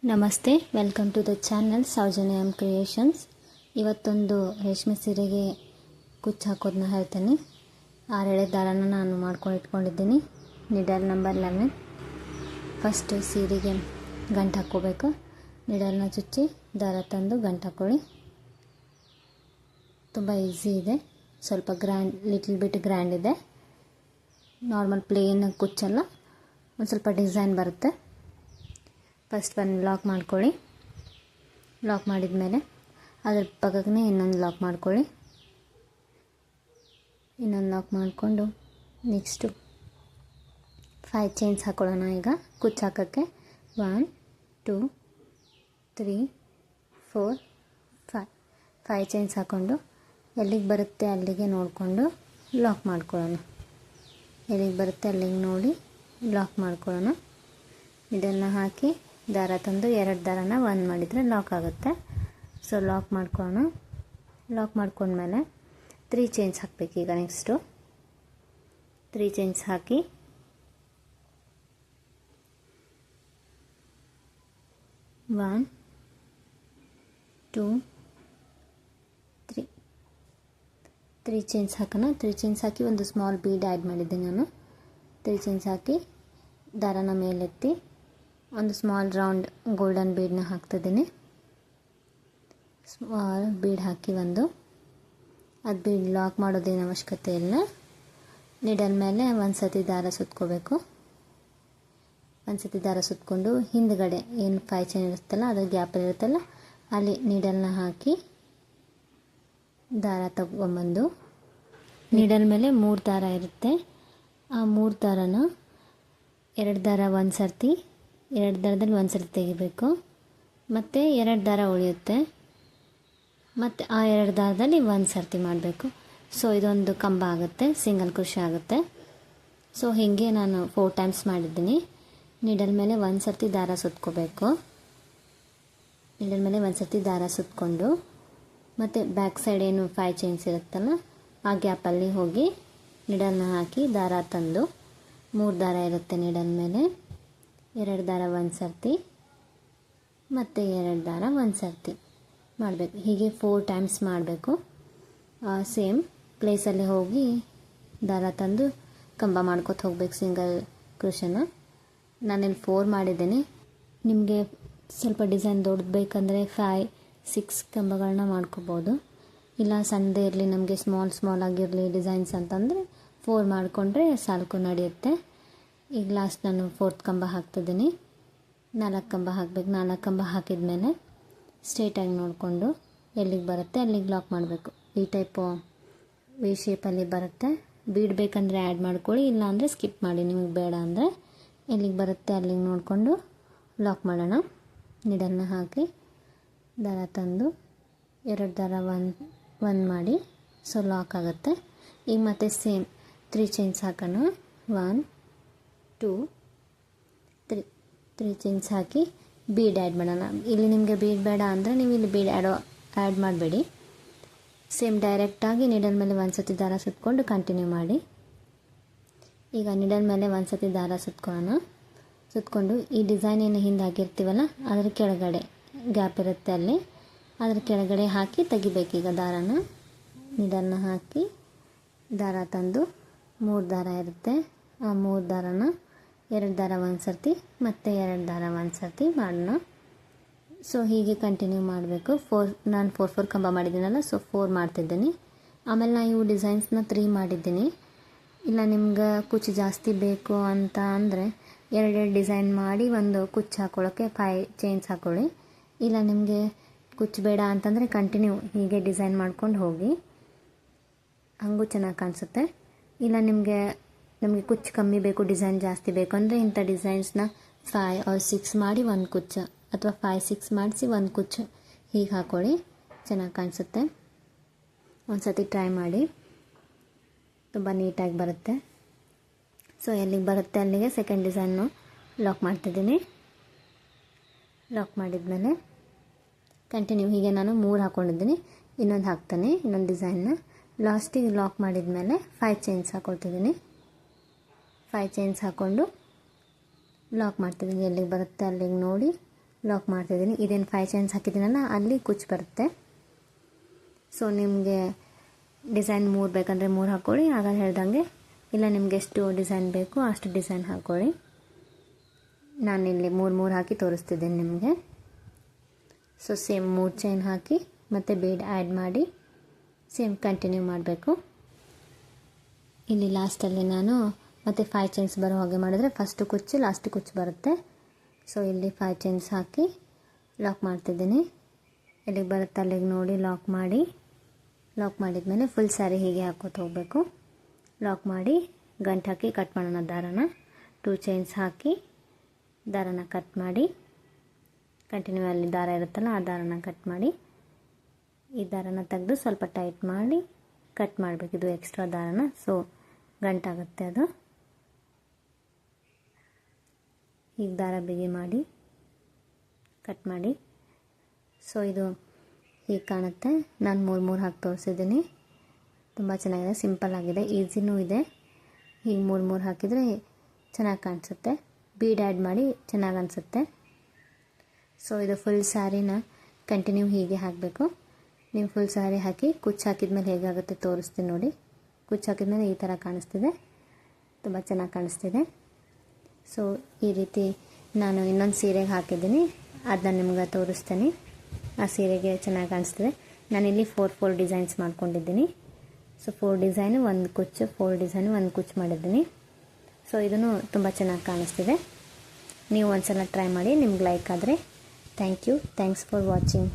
ನಮಸ್ತೆ, welcome to the channel Soujanya M creations. ಇವತ್ತೊಂದು ರೇಷ್ಮೆ ಸೀರೆಗೆ ಕುಚ್ಚು ಹಾಕೋದನ್ನ ಹೇಳ್ತೀನಿ. 6 ದಾರನ ನಾನು ಮಾಡ್ಕೊಂಡು ಇಟ್ಕೊಂಡಿದ್ದೀನಿ. Needle number 11. ಫಸ್ಟ್ ಸೀರೆಗೆ ಗಂಟು ಹಾಕ್ಕೋಬೇಕು. ನಿಡಲ್ನ ಚುಚ್ಚಿ ದಾರ ತಂದು ಗಂಟು ಹಾಕ್ಕೊಳ್ಳಿ. ತುಂಬ ಈಸಿ ಇದೆ, ಸ್ವಲ್ಪ ಲಿಟಲ್ ಬಿಟ್ ಗ್ರ್ಯಾಂಡ್ ಇದೆ. ನಾರ್ಮಲ್ ಪ್ಲೇನ್ ಕುಚ್ಚಲ್ಲ, ಒಂದು ಸ್ವಲ್ಪ ಡಿಸೈನ್ ಬರುತ್ತೆ. ಫಸ್ಟ್ ಒಂದು ಲಾಕ್ ಮಾಡ್ಕೊಳ್ಳಿ. ಲಾಕ್ ಮಾಡಿದ ಮೇಲೆ ಅದ್ರ ಪಕ್ಕಕ್ಕೆ ಇನ್ನೊಂದು ಲಾಕ್ ಮಾಡ್ಕೊಳ್ಳಿ. ಇನ್ನೊಂದು ಲಾಕ್ ಮಾಡಿಕೊಂಡು ನೆಕ್ಸ್ಟು 5 ಚೈನ್ಸ್ ಹಾಕೊಳ್ಳೋಣ. ಈಗ ಕುಚ್ಚು ಹಾಕೋಕ್ಕೆ 1 2 3 4 5 ಚೈನ್ಸ್ ಹಾಕ್ಕೊಂಡು ಎಲ್ಲಿಗೆ ಬರುತ್ತೆ ಅಲ್ಲಿಗೆ ನೋಡಿಕೊಂಡು ಲಾಕ್ ಮಾಡ್ಕೊಳ್ಳೋಣ. ಎಲ್ಲಿಗೆ ಬರುತ್ತೆ ಅಲ್ಲಿಗೆ ನೋಡಿ ಲಾಕ್ ಮಾಡ್ಕೊಳ್ಳೋಣ. ಇದನ್ನು ಹಾಕಿ ದಾರ ತಂದು 2 ದಾರನ 1 ಮಾಡಿದರೆ ಲಾಕ್ ಆಗುತ್ತೆ. ಸೊ ಲಾಕ್ ಮಾಡ್ಕೊಳ್ಳೋಣ. ಲಾಕ್ ಮಾಡ್ಕೊಂಡ್ಮೇಲೆ 3 ಚೈನ್ಸ್ ಹಾಕಬೇಕು. ಈಗ ನೆಕ್ಸ್ಟು 3 ಚೈನ್ಸ್ ಹಾಕಿ ಒನ್ 2 3 ಚೈನ್ಸ್ ಹಾಕೋಣ. 3 ಚೈನ್ಸ್ ಹಾಕಿ ಒಂದು ಸ್ಮಾಲ್ ಬೀಡ್ ಆ್ಯಡ್ ಮಾಡಿದ್ದೆ ನಾನು. 3 ಚೈನ್ಸ್ ಹಾಕಿ ದಾರನ ಮೇಲೆತ್ತಿ ಒಂದು ಸ್ಮಾಲ್ ರೌಂಡ್ ಗೋಲ್ಡನ್ ಬೀಡನ್ನ ಹಾಕ್ತಿದ್ದೀನಿ. ಸ್ಮಾಲ್ ಬೀಡ್ ಹಾಕಿ ಅದು ಬೀಡ್ ಲಾಕ್ ಮಾಡೋದೇನು ಅವಶ್ಯಕತೆ ಇಲ್ಲ. ನಿಡಲ್ ಮೇಲೆ ಒಂದು ಸತಿ ದಾರ ಸುತ್ಕೋಬೇಕು. ಒಂದು ಸತಿ ದಾರ ಸುತ್ಕೊಂಡು ಹಿಂದ್ಗಡೆ ಏನು 5 ಚೈನ್ ಇರುತ್ತಲ್ಲ ಅದ್ರ ಗ್ಯಾಪಲ್ಲಿ ಇರುತ್ತಲ್ಲ ಅಲ್ಲಿ ನೀಡಲ್ನ ಹಾಕಿ ದಾರ ತಗೊಂಬಂದು ನೀಡಲ್ ಮೇಲೆ 3 ದಾರ ಇರುತ್ತೆ. ಆ 3 ದಾರನ 2 ದಾರ ಒಂದು ಸರ್ತಿ, 2 ದಾರದಲ್ಲಿ ಒಂದು ಸರ್ತಿ ತೆಗಿಬೇಕು. ಮತ್ತು 2 ದಾರ ಉಳಿಯುತ್ತೆ. ಮತ್ತು ಆ 2 ದಾರದಲ್ಲಿ ಒಂದು ಸರ್ತಿ ಮಾಡಬೇಕು. ಸೊ ಇದೊಂದು ಕಂಬ ಆಗುತ್ತೆ, ಸಿಂಗಲ್ ಕ್ರೋಶೆ ಆಗುತ್ತೆ. ಸೊ ಹೀಗೆ ನಾನು 4 ಟೈಮ್ಸ್ ಮಾಡಿದ್ದೀನಿ. ನೀಡಲ್ ಮೇಲೆ ಒಂದು ಸರ್ತಿ ದಾರ ಸುತ್ಕೋಬೇಕು. ನೀಡಲ್ ಮೇಲೆ ಒಂದು ಸರ್ತಿ ದಾರ ಸುತ್ಕೊಂಡು ಮತ್ತು ಬ್ಯಾಕ್ ಸೈಡ್ ಏನು 5 ಚೈನ್ಸ್ ಇರುತ್ತಲ್ಲ ಆ ಗ್ಯಾಪಲ್ಲಿ ಹೋಗಿ ನೀಡಲ್ನ ಹಾಕಿ ದಾರ ತಂದು 3 ದಾರ ಇರುತ್ತೆ ನೀಡಲ್ ಮೇಲೆ, 2 ದಾರ ಒಂದು ಸರ್ತಿ ಮತ್ತು 2 ದಾರ ಒಂದು ಸರ್ತಿ ಮಾಡಬೇಕು. ಹೀಗೆ 4 ಟೈಮ್ಸ್ ಮಾಡಬೇಕು. ಸೇಮ್ ಪ್ಲೇಸಲ್ಲಿ ಹೋಗಿ ದಾರ ತಂದು ಕಂಬ ಮಾಡ್ಕೊತ ಹೋಗ್ಬೇಕು ಸಿಂಗಲ್ ಕ್ರೋಶನ. ನಾನಿಲ್ಲಿ 4 ಮಾಡಿದ್ದೀನಿ. ನಿಮಗೆ ಸ್ವಲ್ಪ ಡಿಸೈನ್ ದೊಡ್ಡದು ಬೇಕಂದರೆ 5 6 ಕಂಬಗಳನ್ನ ಮಾಡ್ಕೋಬೋದು. ಇಲ್ಲ ಸಣ್ಣದೇ ಇರಲಿ, ನಮಗೆ ಸ್ಮಾಲ್ ಆಗಿರಲಿ ಡಿಸೈನ್ಸ್ ಅಂತಂದರೆ 4 ಮಾಡಿಕೊಂಡ್ರೆ ಸಾಕು ನಡೆಯುತ್ತೆ. ಈಗ ಲಾಸ್ಟ್ ನಾನು 4th ಕಂಬ ಹಾಕ್ತಿದ್ದೀನಿ. 4 ಕಂಬ ಹಾಕಬೇಕು. 4 ಕಂಬ ಹಾಕಿದ ಮೇಲೆ ಸ್ಟ್ರೇಟಾಗಿ ನೋಡಿಕೊಂಡು ಎಲ್ಲಿಗೆ ಬರುತ್ತೆ ಅಲ್ಲಿಗೆ ಲಾಕ್ ಮಾಡಬೇಕು. ಈ ಟೈಪು ವಿ ಶೇಪಲ್ಲಿ ಬರುತ್ತೆ. ಬೀಡ್ ಬೇಕಂದರೆ ಆ್ಯಡ್ ಮಾಡ್ಕೊಳ್ಳಿ, ಇಲ್ಲ ಅಂದರೆ ಸ್ಕಿಪ್ ಮಾಡಿ. ನಿಮಗೆ ಬೇಡ ಅಂದರೆ ಎಲ್ಲಿಗೆ ಬರುತ್ತೆ ಅಲ್ಲಿಗೆ ನೋಡಿಕೊಂಡು ಲಾಕ್ ಮಾಡೋಣ. ನಿಡಲ್ನ ಹಾಕಿ ದಾರ ತಂದು 2 ದಾರ ಒಂದು ಮಾಡಿ ಸೊ ಲಾಕ್ ಆಗುತ್ತೆ. ಈಗ ಮತ್ತೆ ಸೇಮ್ 3 ಚೈನ್ಸ್ ಹಾಕೋಣ. 1 2 3 ಚೈನ್ಸ್ ಹಾಕಿ ಬೀಡ್ ಆ್ಯಡ್ ಮಾಡೋಣ. ಇಲ್ಲಿ ನಿಮಗೆ ಬೀಡ್ ಬೇಡ ಅಂದರೆ ನೀವು ಇಲ್ಲಿ ಬೀಡ್ ಆ್ಯಡ್ ಮಾಡಬೇಡಿ. ಸೇಮ್ ಡೈರೆಕ್ಟಾಗಿ ನಿಡಲ್ ಮೇಲೆ ಒಂದು ಸತಿ ದಾರ ಸುತ್ಕೊಂಡು ಕಂಟಿನ್ಯೂ ಮಾಡಿ. ಈಗ ನಿಡಲ್ ಮೇಲೆ ಒಂದು ಸತಿ ದಾರ ಸುತ್ಕೊಳ್ಳೋಣ. ಸುತ್ಕೊಂಡು ಈ ಡಿಸೈನ್ ಏನು ಹಿಂದೆ ಹಾಕಿರ್ತೀವಲ್ಲ ಅದರ ಕೆಳಗಡೆ ಗ್ಯಾಪ್ ಇರುತ್ತೆ ಅಲ್ಲಿ, ಅದರ ಕೆಳಗಡೆ ಹಾಕಿ ತೆಗಿಬೇಕು. ಈಗ ದಾರನ ನಿಡಲ್ನ ಹಾಕಿ ದಾರ ತಂದು 3 ದಾರ ಇರುತ್ತೆ. ಆ 3 ದಾರನ 2 ದಾರ ಒಂದು ಸರ್ತಿ ಮತ್ತು 2 ದಾರ ಒಂದು ಸರ್ತಿ ಮಾಡೋಣ. ಸೊ ಹೀಗೆ ಕಂಟಿನ್ಯೂ ಮಾಡಬೇಕು. ನಾನು 4 ಕಂಬ ಮಾಡಿದ್ದೀನಲ್ಲ, ಸೊ 4 ಮಾಡ್ತಿದ್ದೀನಿ. ಆಮೇಲೆ ನಾನು ಇವು ಡಿಸೈನ್ಸ್ನ 3 ಮಾಡಿದ್ದೀನಿ. ಇಲ್ಲ ನಿಮ್ಗೆ ಕುಚ್ಚು ಜಾಸ್ತಿ ಬೇಕು ಅಂತ ಅಂದರೆ 2 ಡಿಸೈನ್ ಮಾಡಿ ಒಂದು ಕುಚ್ಚು ಹಾಕ್ಕೊಳ್ಳೋಕ್ಕೆ 5 ಚೈನ್ಸ್ ಹಾಕ್ಕೊಳ್ಳಿ. ಇಲ್ಲ ನಿಮಗೆ ಕುಚ್ಚು ಬೇಡ ಅಂತಂದರೆ ಕಂಟಿನ್ಯೂ ಹೀಗೆ ಡಿಸೈನ್ ಮಾಡ್ಕೊಂಡು ಹೋಗಿ, ಹಾಗೂ ಚೆನ್ನಾಗಿ ಕಾಣಿಸುತ್ತೆ. ಇಲ್ಲ ನಮಗೆ ಕುಚ್ಚು ಕಮ್ಮಿ ಬೇಕು, ಡಿಸೈನ್ ಜಾಸ್ತಿ ಬೇಕು ಅಂದರೆ ಇಂಥ ಡಿಸೈನ್ಸ್ನ 5 or 6 ಮಾಡಿ ಒಂದು ಕುಚ್ಚು, ಅಥವಾ 5 6 ಮಾಡಿಸಿ ಒಂದು ಕುಚ್ಚು ಹೀಗೆ ಹಾಕ್ಕೊಳ್ಳಿ, ಚೆನ್ನಾಗಿ ಕಾಣಿಸುತ್ತೆ. ಒಂದು ಸತಿ ಟ್ರೈ ಮಾಡಿ, ತುಂಬ ನೀಟಾಗಿ ಬರುತ್ತೆ. ಸೊ ಎಲ್ಲಿಗೆ ಬರುತ್ತೆ ಅಲ್ಲಿಗೆ ಸೆಕೆಂಡ್ ಡಿಸೈನ್ನು ಲಾಕ್ ಮಾಡ್ತಿದ್ದೀನಿ. ಲಾಕ್ ಮಾಡಿದ್ಮೇಲೆ ಕಂಟಿನ್ಯೂ ಹೀಗೆ ನಾನು 3 ಹಾಕ್ಕೊಂಡಿದ್ದೀನಿ. ಇನ್ನೊಂದು ಹಾಕ್ತಾನೆ, ಇನ್ನೊಂದು ಡಿಸೈನ್ನ ಲಾಸ್ಟಿಗೆ ಲಾಕ್ ಮಾಡಿದ ಮೇಲೆ 5 ಚೈನ್ಸ್ ಹಾಕ್ಕೊಳ್ತಿದ್ದೀನಿ. 5 ಚೈನ್ಸ್ ಹಾಕ್ಕೊಂಡು ಲಾಕ್ ಮಾಡ್ತಿದ್ದೀನಿ. ಎಲ್ಲಿಗೆ ಬರುತ್ತೆ ಅಲ್ಲಿಗೆ ನೋಡಿ ಲಾಕ್ ಮಾಡ್ತಿದ್ದೀನಿ. ಇದೇನು 5 ಚೈನ್ಸ್ ಹಾಕಿದ್ದೀನಲ್ಲ ಅಲ್ಲಿ ಕುಚ್ಚು ಬರುತ್ತೆ. ಸೊ ನಿಮಗೆ ಡಿಸೈನ್ 3 ಬೇಕಂದರೆ 3 ಹಾಕ್ಕೊಳ್ಳಿ, ಆಗ ಹೇಳ್ದಂಗೆ. ಇಲ್ಲ ನಿಮ್ಗೆ ಎಷ್ಟು ಡಿಸೈನ್ ಬೇಕು ಅಷ್ಟು ಡಿಸೈನ್ ಹಾಕ್ಕೊಳ್ಳಿ. ನಾನಿಲ್ಲಿ 3 ಹಾಕಿ ತೋರಿಸ್ತಿದ್ದೀನಿ ನಿಮಗೆ. ಸೊ ಸೇಮ್ 3 ಚೈನ್ ಹಾಕಿ ಮತ್ತು ಬೀಡ್ ಆ್ಯಡ್ ಮಾಡಿ ಸೇಮ್ ಕಂಟಿನ್ಯೂ ಮಾಡಬೇಕು. ಇಲ್ಲಿ ಲಾಸ್ಟಲ್ಲಿ ನಾನು ಮತ್ತು 5 ಚೈನ್ಸ್ ಬರೋ ಹಾಗೆ ಮಾಡಿದರೆ ಫಸ್ಟು ಕುಚ್ಚು ಲಾಸ್ಟ್ ಕುಚ್ಚು ಬರುತ್ತೆ. ಸೊ ಇಲ್ಲಿ 5 ಚೈನ್ಸ್ ಹಾಕಿ ಲಾಕ್ ಮಾಡ್ತಿದ್ದೀನಿ. ಎಲ್ಲಿಗೆ ಬರುತ್ತೆ ಅಲ್ಲಿಗೆ ನೋಡಿ ಲಾಕ್ ಮಾಡಿ. ಲಾಕ್ ಮಾಡಿದ್ಮೇಲೆ ಫುಲ್ ಸ್ಯಾರಿ ಹೀಗೆ ಹಾಕೋತ ಹೋಗಬೇಕು. ಲಾಕ್ ಮಾಡಿ ಗಂಟು ಹಾಕಿ ಕಟ್ ಮಾಡೋಣ ದಾರನ. 2 ಚೈನ್ಸ್ ಹಾಕಿ ದಾರನ ಕಟ್ ಮಾಡಿ, ಕಂಟಿನ್ಯೂ ಅಲ್ಲಿ ದಾರ ಇರುತ್ತಲ್ಲ ಆ ದಾರನ ಕಟ್ ಮಾಡಿ, ಈ ದಾರನ ತೆಗೆದು ಸ್ವಲ್ಪ ಟೈಟ್ ಮಾಡಿ ಕಟ್ ಮಾಡಬೇಕು. ಇದು ಎಕ್ಸ್ಟ್ರಾ ದಾರನ, ಸೊ ಗಂಟಾಗುತ್ತೆ ಅದು. ಈಗ ದಾರ ಬಿಗಿ ಮಾಡಿ ಕಟ್ ಮಾಡಿ. ಸೊ ಇದು ಹೀಗೆ ಕಾಣುತ್ತೆ. ನಾನು 3 ಹಾಕಿ ತೋರಿಸಿದ್ದೀನಿ. ತುಂಬ ಚೆನ್ನಾಗಿದೆ, ಸಿಂಪಲ್ ಆಗಿದೆ, ಈಸಿನೂ ಇದೆ. ಹೀಗೆ 3 ಹಾಕಿದರೆ ಚೆನ್ನಾಗಿ ಕಾಣಿಸುತ್ತೆ. ಬೀಡ್ ಆ್ಯಡ್ ಮಾಡಿ ಚೆನ್ನಾಗಿ ಅನಿಸುತ್ತೆ. ಸೊ ಇದು ಫುಲ್ ಸ್ಯಾರಿನ ಕಂಟಿನ್ಯೂ ಹೀಗೆ ಹಾಕಬೇಕು. ನೀವು ಫುಲ್ ಸ್ಯಾರಿ ಹಾಕಿ ಕುಚ್ಚು ಹಾಕಿದ್ಮೇಲೆ ಹೇಗಾಗುತ್ತೆ ತೋರಿಸ್ತೀನಿ ನೋಡಿ. ಕುಚ್ಚು ಹಾಕಿದ್ಮೇಲೆ ಈ ಥರ ಕಾಣಿಸ್ತಿದೆ, ತುಂಬ ಚೆನ್ನಾಗಿ ಕಾಣಿಸ್ತಿದೆ. ಸೊ ಈ ರೀತಿ ನಾನು ಇನ್ನೊಂದು ಸೀರೆಗೆ ಹಾಕಿದ್ದೀನಿ, ಅದನ್ನ ನಿಮ್ಗೆ ತೋರಿಸ್ತೀನಿ. ಆ ಸೀರೆಗೆ ಚೆನ್ನಾಗಿ ಕಾಣಿಸ್ತಿದೆ. ನಾನಿಲ್ಲಿ 4 ಡಿಸೈನ್ಸ್ ಮಾಡ್ಕೊಂಡಿದ್ದೀನಿ. ಸೊ 4 ಡಿಸೈನು 1 ಕುಚ್ಚು, 4 ಡಿಸೈನು 1 ಕುಚ್ಚು ಮಾಡಿದ್ದೀನಿ. ಸೊ ಇದನ್ನು ತುಂಬ ಚೆನ್ನಾಗಿ ಕಾಣಿಸ್ತಿದೆ. ನೀವು ಒಂದ್ಸಲ ಟ್ರೈ ಮಾಡಿ, ನಿಮ್ಗೆ ಲೈಕ್ ಆದರೆ. Thank you. Thanks for watching.